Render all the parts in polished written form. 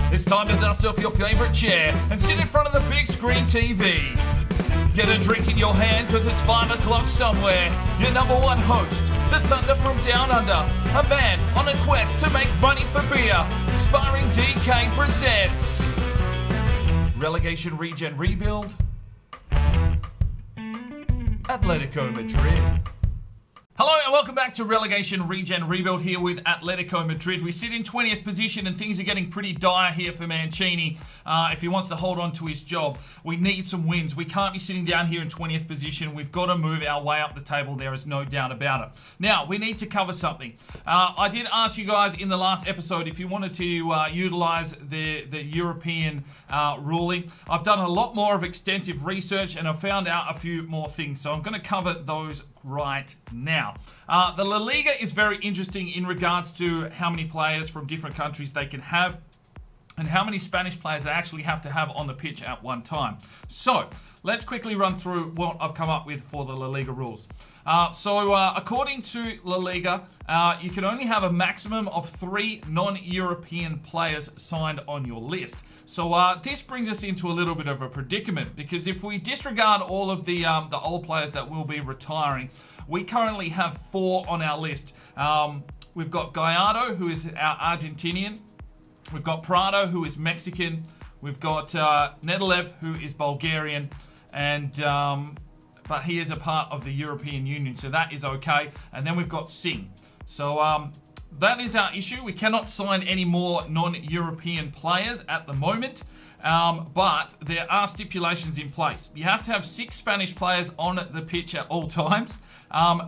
It's time to dust off your favourite chair and sit in front of the big screen TV. Get a drink in your hand because it's 5 o'clock somewhere. Your number one host, the Thunder from Down Under, a man on a quest to make money for beer. Sparring DK presents Relegation Regen Rebuild, Atletico Madrid. Hello and welcome back to Relegation Regen Rebuild here with Atletico Madrid. We sit in 20th position and things are getting pretty dire here for Mancini if he wants to hold on to his job. We need some wins. We can't be sitting down here in 20th position. We've got to move our way up the table. There is no doubt about it. Now, we need to cover something. I did ask you guys in the last episode if you wanted to utilize the European ruling. I've done a lot more of extensive research and I've found out a few more things. So I'm going to cover those right now. The La Liga is very interesting in regards to how many players from different countries they can have and how many Spanish players they actually have to have on the pitch at one time. So let's quickly run through what I've come up with for the La Liga rules. According to La Liga, you can only have a maximum of 3 non-European players signed on your list. So this brings us into a little bit of a predicament because if we disregard all of the old players that will be retiring, we currently have 4 on our list. We've got Gallardo, who is our Argentinian. We've got Prado, who is Mexican. We've got Nedelev, who is Bulgarian, and but he is a part of the European Union, so that is okay. And then we've got Singh. So that is our issue. We cannot sign any more non-European players at the moment, but there are stipulations in place. You have to have 6 Spanish players on the pitch at all times.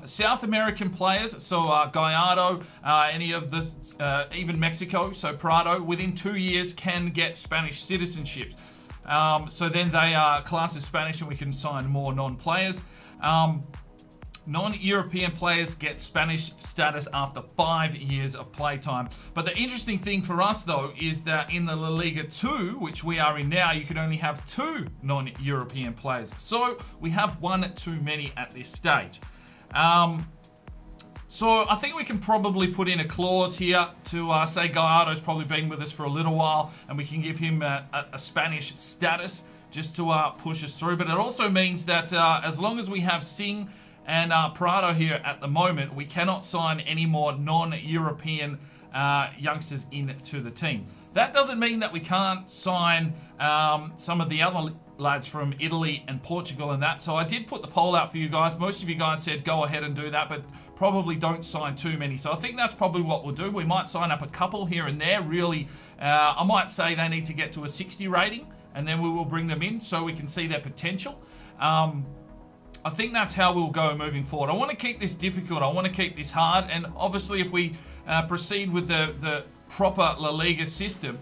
South American players, so Gallardo, any of the, even Mexico, so Prado, within 2 years can get Spanish citizenships. So then they are classed as Spanish and we can sign more non-players. Non-European players get Spanish status after 5 years of playtime. But the interesting thing for us, though, is that in the La Liga 2, which we are in now, you can only have 2 non-European players. So we have 1 too many at this stage. So I think we can probably put in a clause here to say Gallardo's probably been with us for a little while and we can give him a Spanish status just to push us through. But it also means that as long as we have Singh and Prado here at the moment, we cannot sign any more non-European youngsters into the team. That doesn't mean that we can't sign some of the other lads from Italy and Portugal and that. So I did put the poll out for you guys. Most of you guys said go ahead and do that, but probably don't sign too many. So I think that's probably what we'll do. We might sign up a couple here and there. Really, I might say they need to get to a 60 rating and then we will bring them in so we can see their potential. I think that's how we'll go moving forward. I want to keep this difficult. I want to keep this hard. And obviously, if we proceed with the proper La Liga system,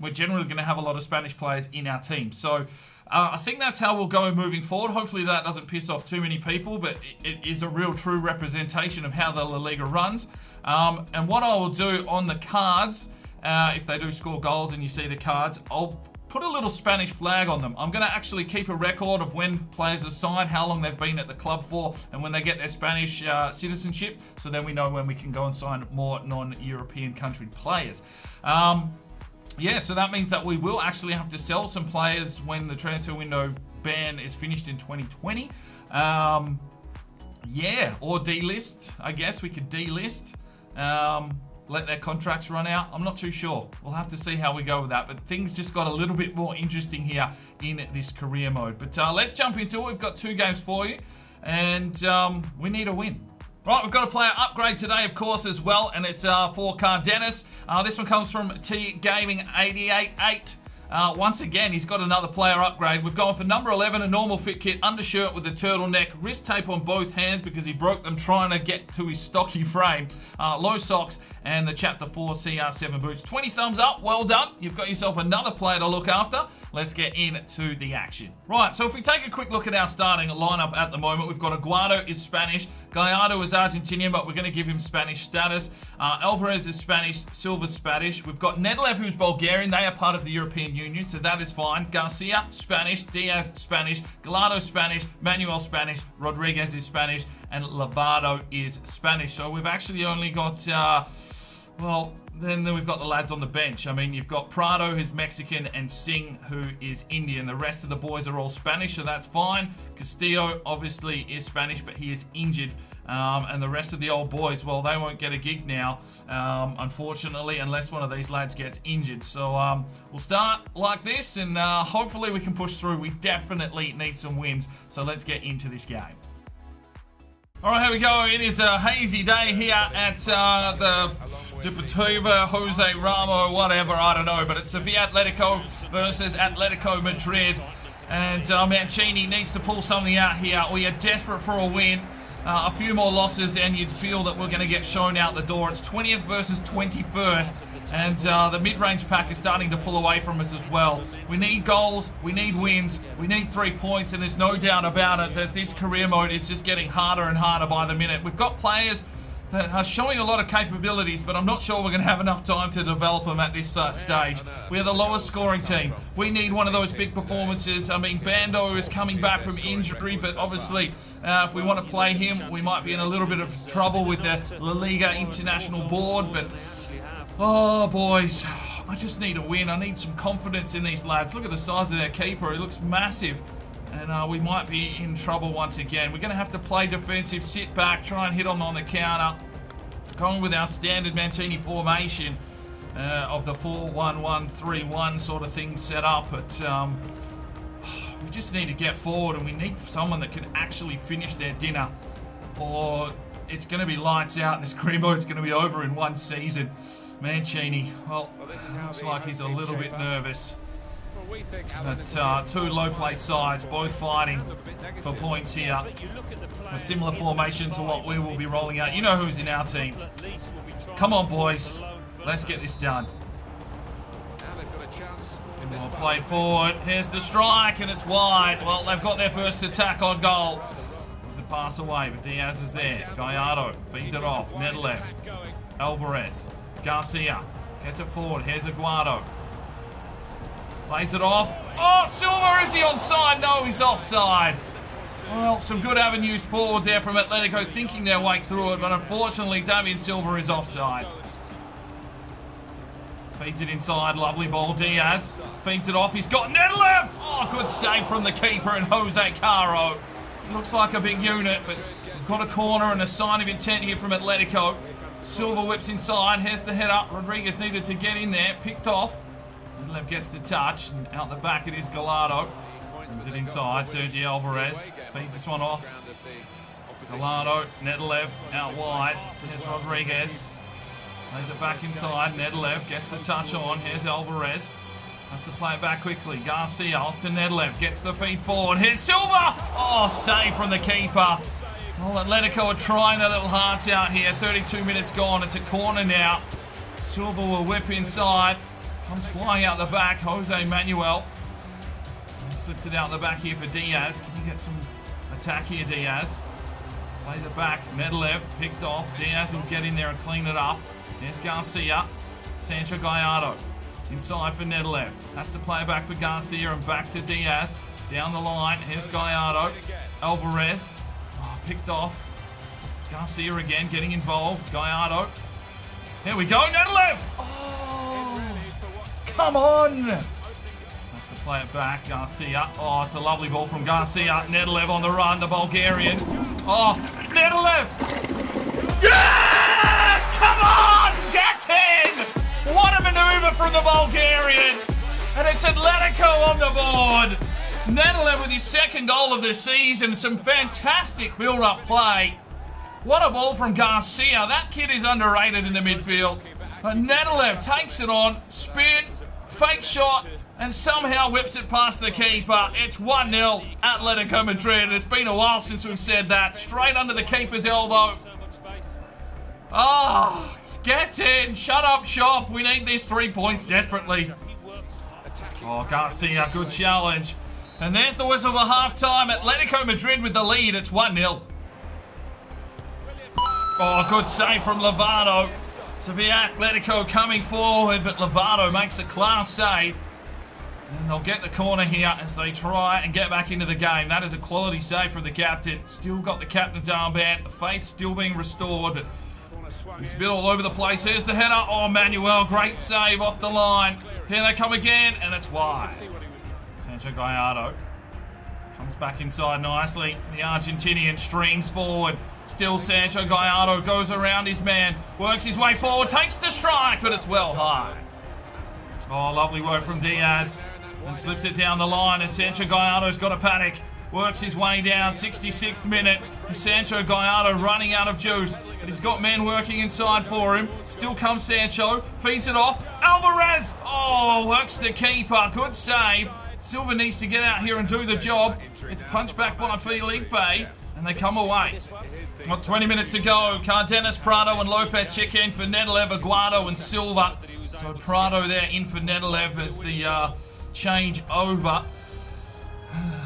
we're generally going to have a lot of Spanish players in our team. So I think that's how we'll go moving forward. Hopefully that doesn't piss off too many people, but it is a real true representation of how the La Liga runs. And what I will do on the cards, if they do score goals and you see the cards, I'll put a little Spanish flag on them. I'm going to actually keep a record of when players are signed, how long they've been at the club for, and when they get their Spanish citizenship, so then we know when we can go and sign more non-European country players. Yeah, so that means that we will actually have to sell some players when the transfer window ban is finished in 2020. Yeah, or delist. I guess we could delist. Let their contracts run out. I'm not too sure. We'll have to see how we go with that. But things just got a little bit more interesting here in this career mode. But let's jump into it. We've got 2 games for you. And we need a win. Right, we've got a player upgrade today, of course, as well. And it's for Cardenas. This one comes from T Gaming 888. Once again, he's got another player upgrade. We've gone for number 11, a normal fit kit, undershirt with a turtleneck, wrist tape on both hands because he broke them trying to get to his stocky frame, low socks, and the Chapter 4 CR7 boots. 20 thumbs up, well done. You've got yourself another player to look after. Let's get into the action. Right, so if we take a quick look at our starting lineup at the moment, we've got Aguado is Spanish, Gallardo is Argentinian, but we're going to give him Spanish status. Alvarez is Spanish, Silva's Spanish. We've got Nedelev, who's Bulgarian. They are part of the European Union, so that is fine. Garcia, Spanish. Diaz, Spanish. Gallardo, Spanish. Manuel, Spanish. Rodriguez is Spanish. And Lovato is Spanish. So we've actually only got... well, then we've got the lads on the bench. I mean, you've got Prado, who's Mexican, and Singh, who is Indian. The rest of the boys are all Spanish, so that's fine. Castillo, obviously, is Spanish, but he is injured. And the rest of the old boys, well, they won't get a gig now, unfortunately, unless one of these lads gets injured. So we'll start like this, and hopefully we can push through. We definitely need some wins, so let's get into this game. All right, here we go. It is a hazy day here at the Deportiva Jose Ramo, whatever, I don't know. But it's Sevilla Atletico versus Atletico Madrid. And Mancini needs to pull something out here. We are desperate for a win. A few more losses and you'd feel that we're going to get shown out the door. It's 20th versus 21st. And the mid-range pack is starting to pull away from us as well. We need goals, we need wins, we need 3 points, and there's no doubt about it that this career mode is just getting harder and harder by the minute. We've got players that are showing a lot of capabilities, but I'm not sure we're going to have enough time to develop them at this stage. We are the lowest scoring team. We need one of those big performances. I mean, Bando is coming back from injury, but obviously if we want to play him, we might be in a little bit of trouble with the La Liga International Board, but oh, boys, I just need a win. I need some confidence in these lads. Look at the size of their keeper. He looks massive. And we might be in trouble once again. We're going to have to play defensive, sit back, try and hit them on the counter. Going with our standard Mancini formation of the 4-1-1-3-1 sort of thing set up. But we just need to get forward, and we need someone that can actually finish their dinner, or it's going to be lights out and this career mode's going to be over in one season. Mancini, well, looks like he's a little bit nervous. But two low play sides, both fighting for points here. A similar formation to what we will be rolling out. You know who's in our team. Come on, boys. Let's get this done. We'll play forward. Here's the strike, and it's wide. Well, they've got their first attack on goal. There's the pass away, but Diaz is there. Gallardo feeds it off. Nedelev. Alvarez. Garcia gets it forward. Here's Aguado. Plays it off. Oh, Silva, is he onside? No, he's offside. Well, some good avenues forward there from Atletico, thinking their way through it, but unfortunately, David Silva is offside. Feeds it inside. Lovely ball. Diaz feeds it off. He's got Nedelev. Oh, good save from the keeper and Jose Caro. Looks like a big unit, but we've got a corner and a sign of intent here from Atletico. Silva whips inside. Here's the head up. Rodriguez needed to get in there. Picked off. Nedelev gets the touch, and out the back it is Gallardo. Brings it inside. Sergio Alvarez feeds this one off. Gallardo, Nedelev out wide. Here's Rodriguez. Plays it back inside. Nedelev gets the touch on. Here's Alvarez. Has to play it back quickly. Garcia off to Nedelev. Gets the feed forward. Here's Silva. Oh, save from the keeper. Well, Atletico are trying their little hearts out here. 32 minutes gone. It's a corner now. Silva will whip inside. Comes flying out the back. Jose Manuel. He slips it out the back here for Diaz. Can you get some attack here, Diaz? Plays it back. Nedelev picked off. Diaz will get in there and clean it up. There's Garcia. Sancho Gallardo. Inside for Nedelev. Has to play it back for Garcia and back to Diaz. Down the line. Here's Gallardo. Alvarez. Oh, picked off. Garcia again getting involved. Gallardo. Here we go. Nedelev. Oh, come on. Has to play it back. Garcia. Oh, it's a lovely ball from Garcia. Nedelev on the run. The Bulgarian. Oh, Nedelev. Yes! Come on! Get in! What a maneuver from the Bulgarian. And it's Atletico on the board. Nedelev with his second goal of the season. Some fantastic build-up play. What a ball from Garcia. That kid is underrated in the midfield. But Nedelev takes it on, spin, fake shot, and somehow whips it past the keeper. It's 1-0 Atletico Madrid. It's been a while since we've said that. Straight under the keeper's elbow. Oh, get in. Shut up shop. We need these 3 points desperately. Oh, Garcia, good challenge. And there's the whistle for half-time. Atletico Madrid with the lead. It's 1-0. Oh, good save from Lovato. Sevilla Atletico coming forward, but Lovato makes a class save. And they'll get the corner here as they try and get back into the game. That is a quality save from the captain. Still got the captain's armband. The faith still being restored, but He's a bit all over the place. Here's the header. Oh, Manuel, great save off the line. Here they come again, and it's wide. Sancho Gallardo comes back inside nicely. The Argentinian streams forward. Still Sancho Gallardo goes around his man, works his way forward, takes the strike, but it's well high. Oh, lovely work from Diaz. And slips it down the line, and Sancho Gallardo's got a panic. Works his way down, 66th minute. Sancho Gallardo running out of juice, but he's got men working inside for him. Still comes Sancho, feeds it off. Alvarez! Oh, works the keeper. Good save. Silva needs to get out here and do the job. It's punched back by Felipe, and they come away. Got 20 minutes to go. Cardenas, Prado, and Lopez check in for Nedelev, Aguado, and Silva. So Prado there in for Nedelev as the change over.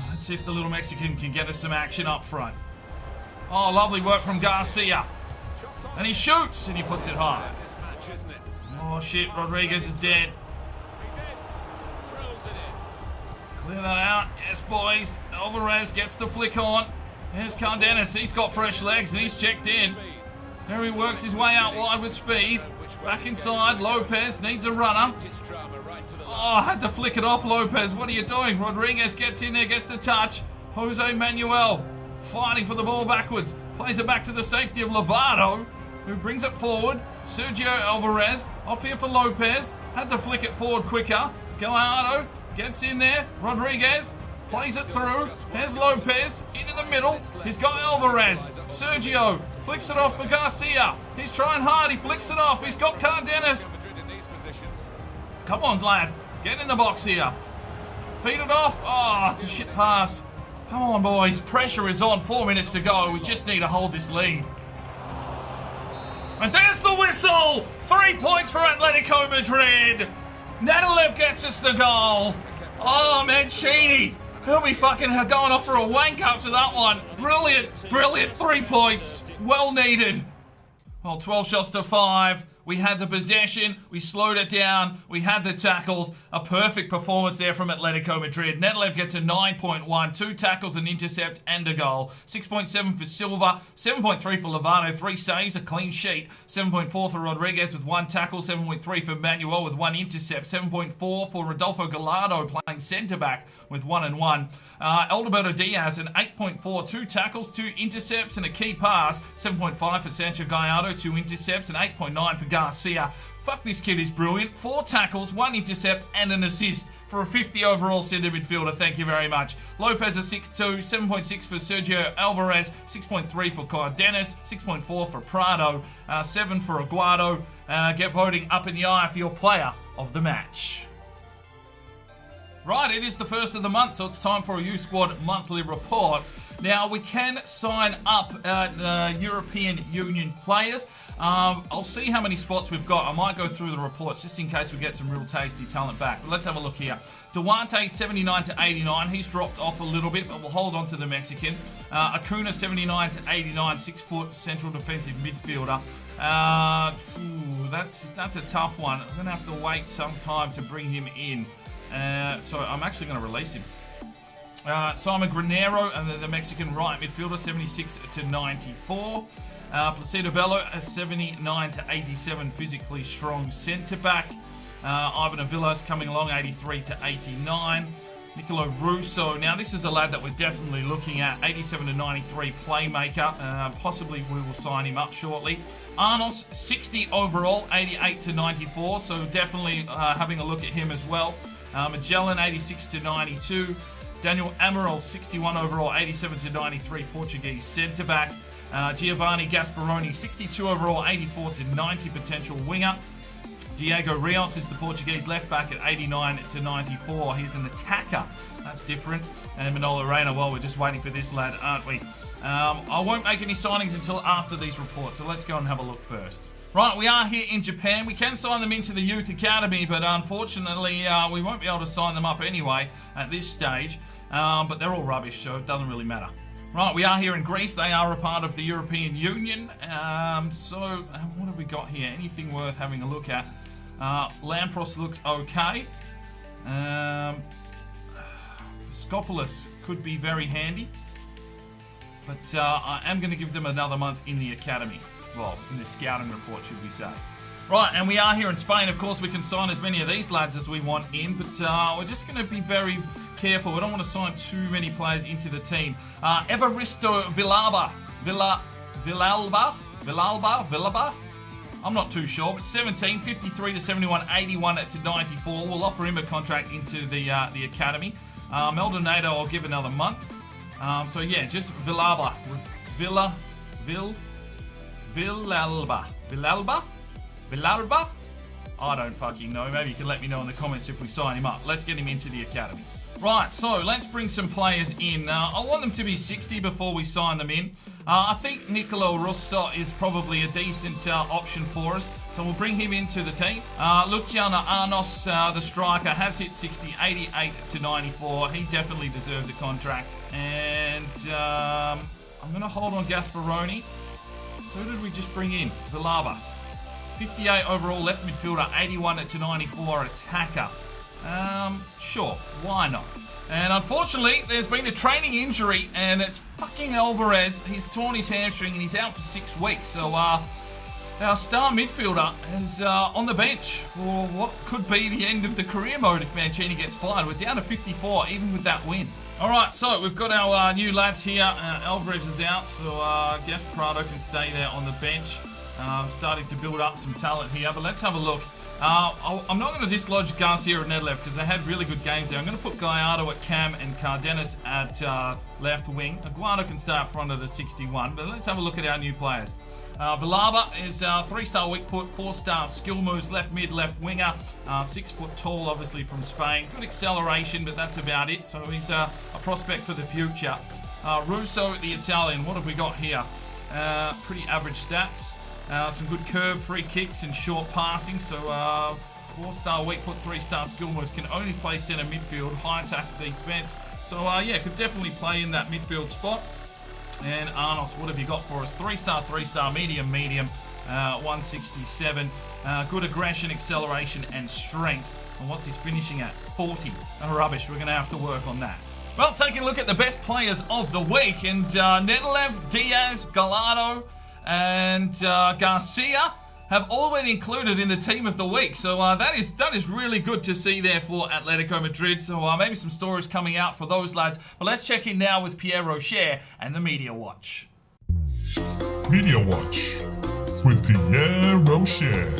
Let's see if the little Mexican can get us some action up front. Oh, lovely work from Garcia. And he shoots, and he puts it high. Oh, shit, Rodriguez is dead. Clear that out. Yes, boys. Alvarez gets the flick on. There's Cardenas. He's got fresh legs, and he's checked in. There he works his way out wide with speed. Back inside. Lopez needs a runner. Oh, I had to flick it off, Lopez. What are you doing? Rodriguez gets in there, gets the touch. Jose Manuel fighting for the ball backwards. Plays it back to the safety of Lovato, who brings it forward. Sergio Alvarez off here for Lopez. Had to flick it forward quicker. Gallardo gets in there. Rodriguez plays it through. There's Lopez into the middle. He's got Alvarez. Sergio flicks it off for Garcia. He's trying hard. He flicks it off. He's got Cardenas. Come on, Glad. Get in the box here. Feed it off. Oh, it's a shit pass. Come on, boys. Pressure is on. 4 minutes to go. We just need to hold this lead. And there's the whistle. 3 points for Atletico Madrid. Nedelev gets us the goal. Oh, Mancini. He'll be fucking going off for a wank after that one. Brilliant, brilliant 3 points. Well needed. Well, 12 shots to 5. We had the possession, we slowed it down, we had the tackles. A perfect performance there from Atletico Madrid. Nedelev gets a 9.1, 2 tackles, an intercept, and a goal. 6.7 for Silva, 7.3 for Lovato, 3 saves, a clean sheet. 7.4 for Rodriguez with 1 tackle, 7.3 for Manuel with 1 intercept, 7.4 for Rodolfo Gallardo playing centre-back with 1 and 1. Alberto Diaz, an 8.4, 2 tackles, 2 intercepts, and a key pass. 7.5 for Sancho Gallardo, 2 intercepts, and 8.9 for Garcia. Fuck, this kid is brilliant. 4 tackles, 1 intercept, and an assist for a 50 overall centre midfielder. Thank you very much. Lopez a 6.2, 7.6 for Sergio Alvarez, 6.3 for Cardenas, 6.4 for Prado, 7 for Aguado. Get voting up in the eye for your player of the match. Right, it is the first of the month, so it's time for a U Squad monthly report. Now, we can sign up European Union players. I'll see how many spots we've got. I might go through the reports just in case we get some real tasty talent back. But let's have a look here. Duarte, 79 to 89. He's dropped off a little bit, but we'll hold on to the Mexican. Acuna, 79 to 89. 6-foot central defensive midfielder. That's a tough one. I'm going to have to wait some time to bring him in. So I'm actually going to release him. Simon Granero, and the Mexican right midfielder, 76 to 94. Placido Bello, 79 to 87, physically strong centre-back. Ivan Avilas coming along, 83 to 89. Nicolo Russo, now this is a lad that we're definitely looking at, 87 to 93 playmaker. Possibly we will sign him up shortly. Arnos, 60 overall, 88 to 94, so definitely having a look at him as well. Magellan, 86 to 92. Daniel Amaral, 61 overall, 87 to 93, Portuguese centre-back. Giovanni Gasparoni, 62 overall, 84 to 90, potential winger. Diego Rios is the Portuguese left-back at 89 to 94. He's an attacker. That's different. And Manolo Reina, well, we're just waiting for this lad, aren't we? I won't make any signings until after these reports, so let's go and have a look first. Right, we are here in Japan. We can sign them into the Youth Academy, but unfortunately, we won't be able to sign them up anyway at this stage. But they're all rubbish, so it doesn't really matter. Right, we are here in Greece. They are a part of the European Union. So, what have we got here? Anything worth having a look at? Lampros looks okay. Skopoulos could be very handy. But I am going to give them another month in the academy. well, in the scouting report, should we say. Right, and we are here in Spain. Of course, we can sign as many of these lads as we want in, but we're just going to be very careful. We don't want to sign too many players into the team. Evaristo Villalba. I'm not too sure, but 17, 53 to 71, 81 to 94. We'll offer him a contract into the academy. Maldonado, I'll give another month. So yeah, just Villalba. Villalba? I don't fucking know. Maybe you can let me know in the comments if we sign him up. Let's get him into the academy. Right, so let's bring some players in. I want them to be 60 before we sign them in. I think Nicolo Russo is probably a decent option for us, so we'll bring him into the team. Luciano Arnos, the striker, has hit 60, 88 to 94. He definitely deserves a contract. And I'm going to hold on Gasparoni. Who did we just bring in? Villalba. 58 overall left midfielder, 81 to 94 attacker. Sure, why not? And unfortunately, there's been a training injury, and it's fucking Alvarez. He's torn his hamstring, and he's out for 6 weeks. So, our star midfielder is on the bench for what could be the end of the career mode if Mancini gets fired. We're down to 54, even with that win. All right, so we've got our new lads here. Alvarez is out, so Gas Prado can stay there on the bench. Starting to build up some talent here, but let's have a look. I'm not going to dislodge Garcia and Nedlev because they had really good games there. I'm going to put Gallardo at cam and Cardenas at left wing. Aguado can stay up front at the 61, but let's have a look at our new players. Villalba is 3-star weak foot, 4-star skill moves, left mid, left winger, 6 foot tall, obviously from Spain. Good acceleration, but that's about it. So he's a prospect for the future. Russo, the Italian, what have we got here? Pretty average stats. Some good curve, free kicks, and short passing. So 4-star weak foot, 3-star skill moves, can only play centre midfield, high attack defence. So yeah, could definitely play in that midfield spot. And Arnos, what have you got for us? 3-star, medium, 167. Good aggression, acceleration, and strength. And what's his finishing at? 40. Oh, rubbish. We're going to have to work on that. Well, taking a look at the best players of the week. And Nedlev, Diaz, Gallardo, and Garcia have all been included in the team of the week. So that is really good to see there for Atletico Madrid. So maybe some stories coming out for those lads. But let's check in now with Pierre Rocher and the Media Watch. Media Watch with Pierre Rocher.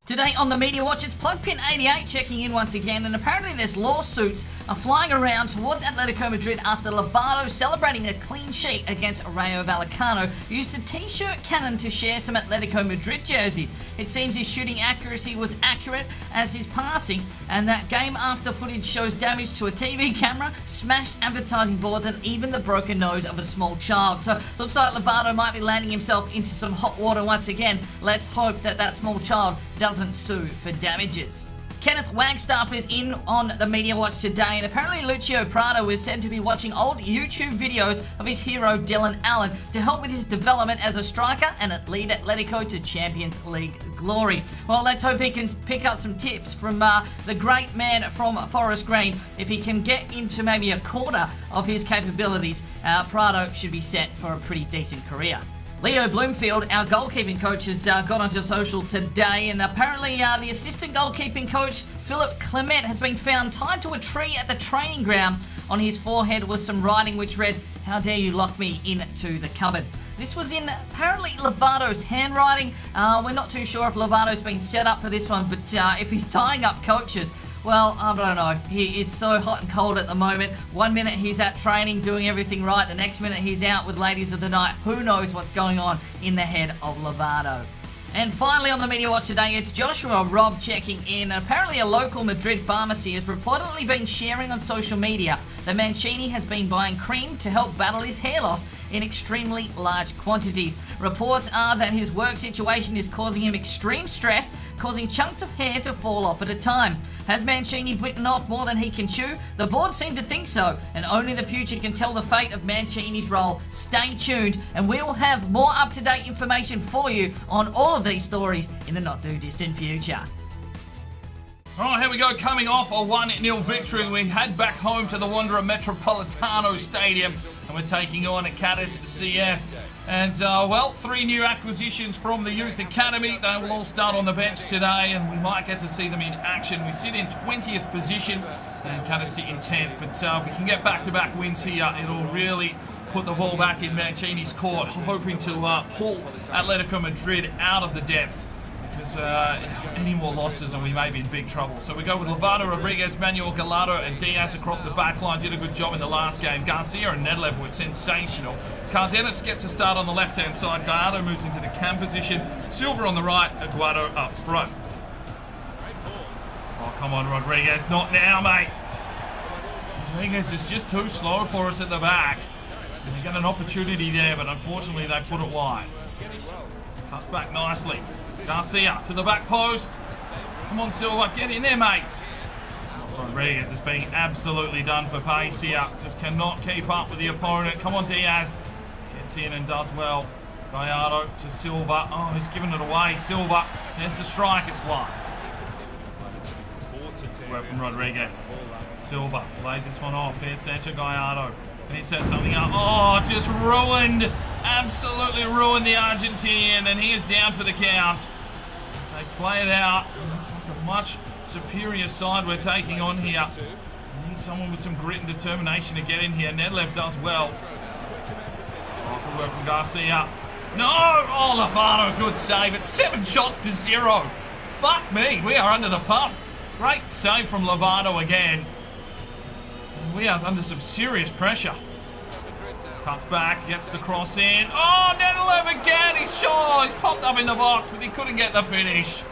Today on the Media Watch, it's Plugpin88 checking in once again, and apparently there's lawsuits flying around towards Atletico Madrid after Lovato, celebrating a clean sheet against Rayo Vallecano, used a t-shirt cannon to share some Atletico Madrid jerseys. It seems his shooting accuracy was accurate as his passing, and that game after footage shows damage to a TV camera, smashed advertising boards, and even the broken nose of a small child. So looks like Lovato might be landing himself into some hot water once again. Let's hope that that small child doesn't sue for damages. Kenneth Wagstaff is in on the Media Watch today, and apparently Lucio Prado is said to be watching old YouTube videos of his hero Dylan Allen to help with his development as a striker and lead Atletico to Champions League glory. Well, let's hope he can pick up some tips from the great man from Forest Green. If he can get into maybe a quarter of his capabilities, Prado should be set for a pretty decent career. Leo Bloomfield, our goalkeeping coach, has got onto social today, and apparently the assistant goalkeeping coach, Philip Clement, has been found tied to a tree at the training ground. On his forehead was some writing which read, "How dare you lock me into the cupboard." This was in apparently Lovato's handwriting. We're not too sure if Lovato's been set up for this one, but if he's tying up coaches, well, I don't know. He is so hot and cold at the moment. 1 minute he's at training doing everything right. The next minute he's out with ladies of the night. Who knows what's going on in the head of Lovato. And finally on the Media Watch today, it's Joshua Robb checking in. Apparently a local Madrid pharmacy has reportedly been sharing on social media that Mancini has been buying cream to help battle his hair loss in extremely large quantities. Reports are that his work situation is causing him extreme stress, causing chunks of hair to fall off at a time. Has Mancini bitten off more than he can chew? The board seem to think so, and only the future can tell the fate of Mancini's role. Stay tuned, and we will have more up-to-date information for you on all of these stories in the not-too-distant future. Alright, here we go, coming off a 1-0 victory. We head back home to the Wanderer Metropolitano Stadium and we're taking on Acatis CF. And, well, 3 new acquisitions from the Youth Academy. They will all start on the bench today, and we might get to see them in action. We sit in 20th position and kind of sit in 10th. But if we can get back-to-back wins here, it'll really put the ball back in Mancini's court, hoping to pull Atletico Madrid out of the depths. Because any more losses and we may be in big trouble. So we go with Lovato, Rodriguez, Manuel Gallardo and Diaz across the back line. Did a good job in the last game. Garcia and Nedlev were sensational. Cardenas gets a start on the left-hand side. Gallardo moves into the cam position. Silva on the right. Aguado up front. Oh, come on, Rodriguez. Not now, mate. Rodriguez is just too slow for us at the back. They get an opportunity there, but unfortunately they put it wide. Cuts back nicely. Garcia to the back post. Come on, Silva, get in there, mate. Rodriguez is being absolutely done for pace here. Just cannot keep up with the opponent. Come on, Diaz. Gets in and does well. Gallardo to Silva. Oh, he's given it away. Silva. There's the strike. It's wide. Work from Rodriguez. Silva plays this one off. Here's Sancho Gallardo. And he sets something up. Oh, just ruined. Absolutely ruined the Argentinian. And he is down for the count. As they play it out. It looks like a much superior side we're taking on here. We need someone with some grit and determination to get in here. Nedlev does well. Oh, good work from Garcia. No! Oh, Lovato, good save. It's 7 shots to 0. Fuck me. We are under the pump. Great save from Lovato again. We are under some serious pressure. Cuts back, gets the cross in. Oh, Nedlev again. He's popped up in the box, but he couldn't get the finish.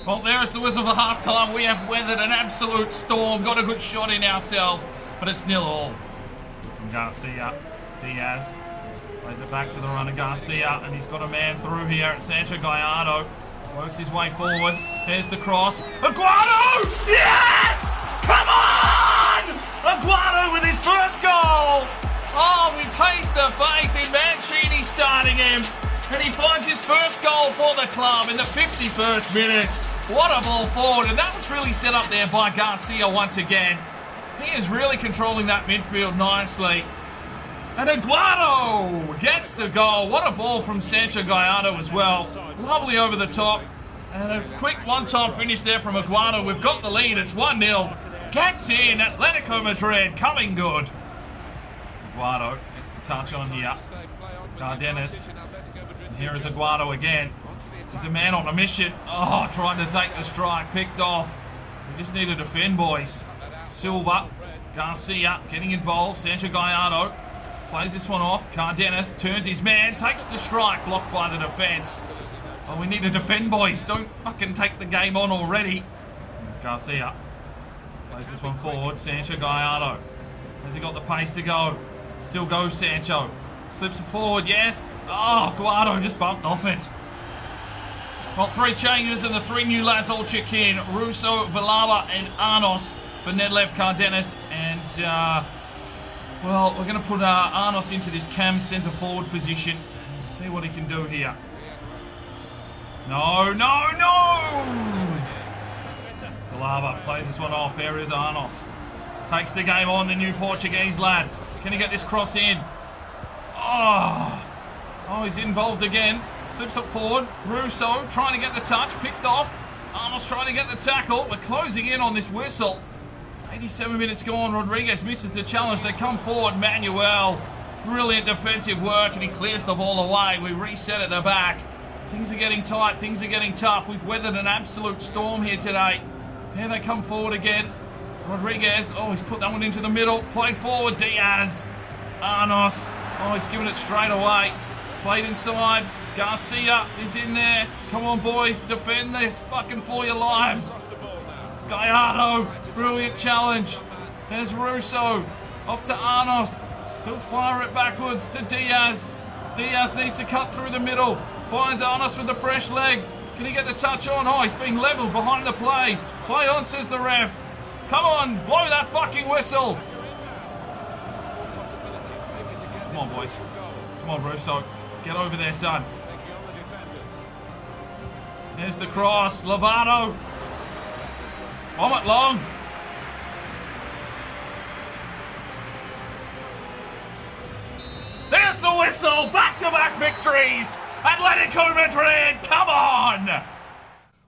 Well, there is the whistle for half-time. We have weathered an absolute storm. Got a good shot in ourselves, but it's 0-0. From Garcia. Diaz plays it back to the runner, Garcia, and he's got a man through here at Sancho Gallardo. Works his way forward. There's the cross. Aguado! Yes! Come on! Aguado with his first goal! Oh, we placed the faith in Mancini starting him. And he finds his first goal for the club in the 51st minute. What a ball forward. And that was really set up there by Garcia once again. He is really controlling that midfield nicely. And Aguado gets the goal. What a ball from Sancho Gallardo as well. Lovely over the top. And a quick one-time finish there from Aguado. We've got the lead. It's 1-0. Gets in. Atletico Madrid coming good. Aguado gets the touch on here. Cardenas. And here is Aguado again. He's a man on a mission. Oh, trying to take the strike. Picked off. We just need to defend, boys. Silva. Garcia getting involved. Sancho Gallardo. Plays this one off. Cardenas turns his man. Takes the strike. Blocked by the defence. Oh, we need to defend, boys. Don't fucking take the game on already. There's Garcia. Plays this one forward. Sancho Gallardo. Has he got the pace to go? Still goes Sancho. Slips it forward. Yes. Oh, Aguado just bumped off it. Well, 3 changes and the 3 new lads all check in. Russo, Villalba and Arnos for Nedlev, Cardenas and... well, we're going to put Arnos into this cam centre forward position. See what he can do here. No, no, no! Villalba plays this one off. Here is Arnos. Takes the game on, the new Portuguese lad. Can he get this cross in? Oh, he's involved again. Slips it forward. Russo trying to get the touch. Picked off. Arnos trying to get the tackle. We're closing in on this whistle. 87 minutes gone. Rodriguez misses the challenge. They come forward. Manuel. Brilliant defensive work, and he clears the ball away. We reset at the back. Things are getting tight. Things are getting tough. We've weathered an absolute storm here today. Here they come forward again. Rodriguez. Oh, he's put that one into the middle. Played forward. Diaz. Arnos. Oh, he's given it straight away. Played inside. Garcia is in there. Come on, boys. Defend this fucking for your lives. Gallardo. Brilliant challenge. There's Russo. Off to Arnos. He'll fire it backwards to Diaz. Diaz needs to cut through the middle. Finds Arnos with the fresh legs. Can he get the touch on? Oh, he's being levelled behind the play. Play on, says the ref. Come on, blow that fucking whistle. Come on, boys. Come on, Russo. Get over there, son. There's the cross. Lovato. Bomb it long. Where's the whistle? Back-to-back victories! Atletico Madrid, come on!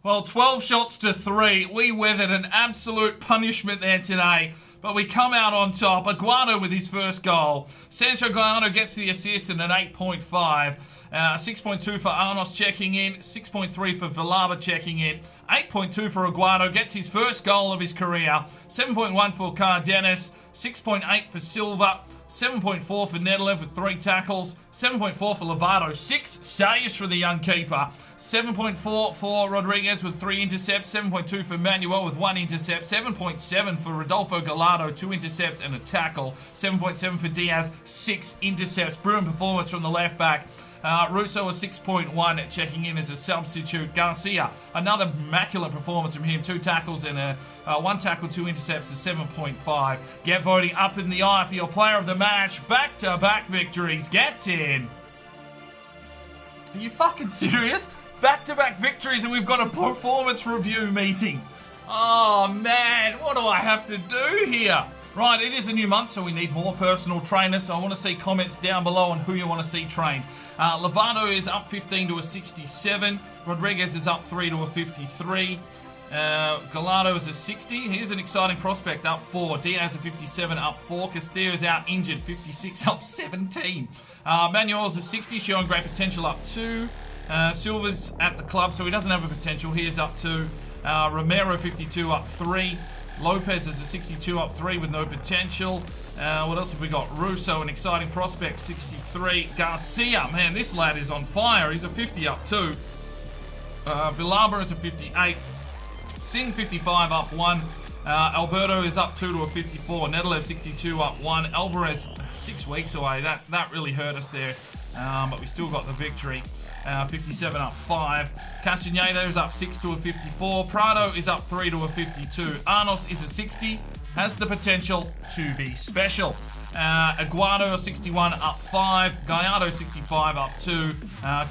Well, 12 shots to 3. We weathered an absolute punishment there today, but we come out on top. Aguado with his first goal. Sancho Gallardo gets the assist and an 8.5. 6.2 for Arnos checking in. 6.3 for Villalba checking in. 8.2 for Aguado. Gets his first goal of his career. 7.1 for Cardenas. 6.8 for Silva. 7.4 for Netherlands with 3 tackles. 7.4 for Lovato. 6 saves for the young keeper. 7.4 for Rodriguez with 3 intercepts. 7.2 for Manuel with 1 intercept. 7.7 for Rodolfo Gallardo, 2 intercepts and a tackle. 7.7 for Diaz, 6 intercepts. Brilliant performance from the left back. Russo a 6.1 checking in as a substitute. Garcia, another immaculate performance from him. 2 tackles and 1 tackle, 2 intercepts, a 7.5. Get voting up in the eye for your player of the match. Back-to-back victories. Get in. Are you fucking serious? Back-to-back victories and we've got a performance review meeting. Oh man, what do I have to do here? Right, it is a new month, so we need more personal trainers. So I want to see comments down below on who you want to see trained. Lovato is up 15 to a 67. Rodriguez is up 3 to a 53. Gallardo is a 60. Here's an exciting prospect, up 4. Diaz a 57, up 4. Castillo's out injured, 56, up 17. Manuel's a 60, showing great potential, up 2. Silva's at the club, so he doesn't have a potential. He is up 2. Romero 52, up 3. Lopez is a 62, up 3 with no potential. What else have we got? Russo, an exciting prospect, 63. Garcia, man, this lad is on fire. He's a 50, up 2. Villalba is a 58. Singh 55, up 1. Alberto is up 2 to a 54. Nedelev 62, up 1. Alvarez 6 weeks away. That really hurt us there, but we still got the victory. 57 up 5. Castanedo is up 6 to a 54. Prado is up 3 to a 52. Arnos is a 60. Has the potential to be special. Aguado 61 up 5. Gallardo 65 up 2.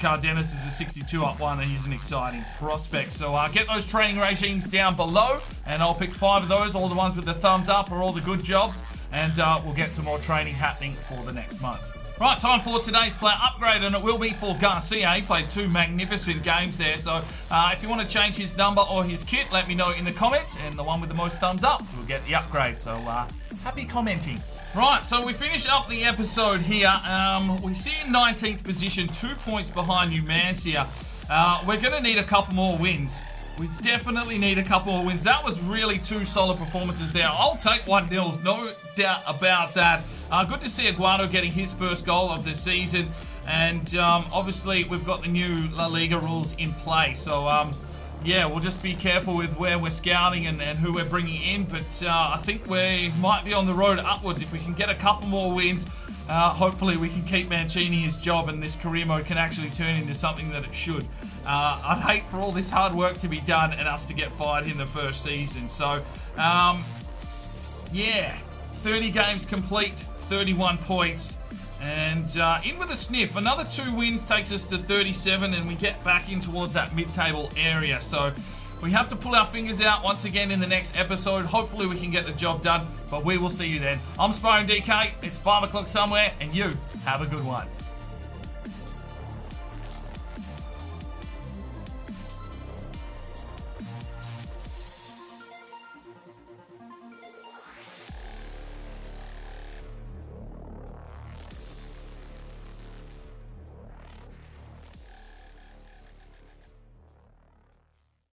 Cardenas is a 62 up 1 and he's an exciting prospect. So get those training regimes down below and I'll pick 5 of those, all the ones with the thumbs up or all the good jobs, and we'll get some more training happening for the next month. Right, time for today's player upgrade, and it will be for Garcia. He played 2 magnificent games there, so if you want to change his number or his kit, let me know in the comments, and the one with the most thumbs up will get the upgrade, so happy commenting. Right, so we finish up the episode here. We see in 19th position, 2 points behind Numancia. We're going to need a couple more wins. We definitely need a couple more wins. That was really 2 solid performances there. I'll take 1-0, no doubt about that. Good to see Aguado getting his first goal of the season. And obviously, we've got the new La Liga rules in play. So, yeah, we'll just be careful with where we're scouting and who we're bringing in. But I think we might be on the road upwards. If we can get a couple more wins, hopefully we can keep Mancini his job and this career mode can actually turn into something that it should. I'd hate for all this hard work to be done and us to get fired in the first season. So, yeah, 30 games complete, 31 points. And in with a sniff. Another 2 wins takes us to 37 and we get back in towards that mid-table area. So we have to pull our fingers out once again in the next episode. Hopefully we can get the job done, but we will see you then. I'm Sparring DK. It's 5 o'clock somewhere and you have a good one.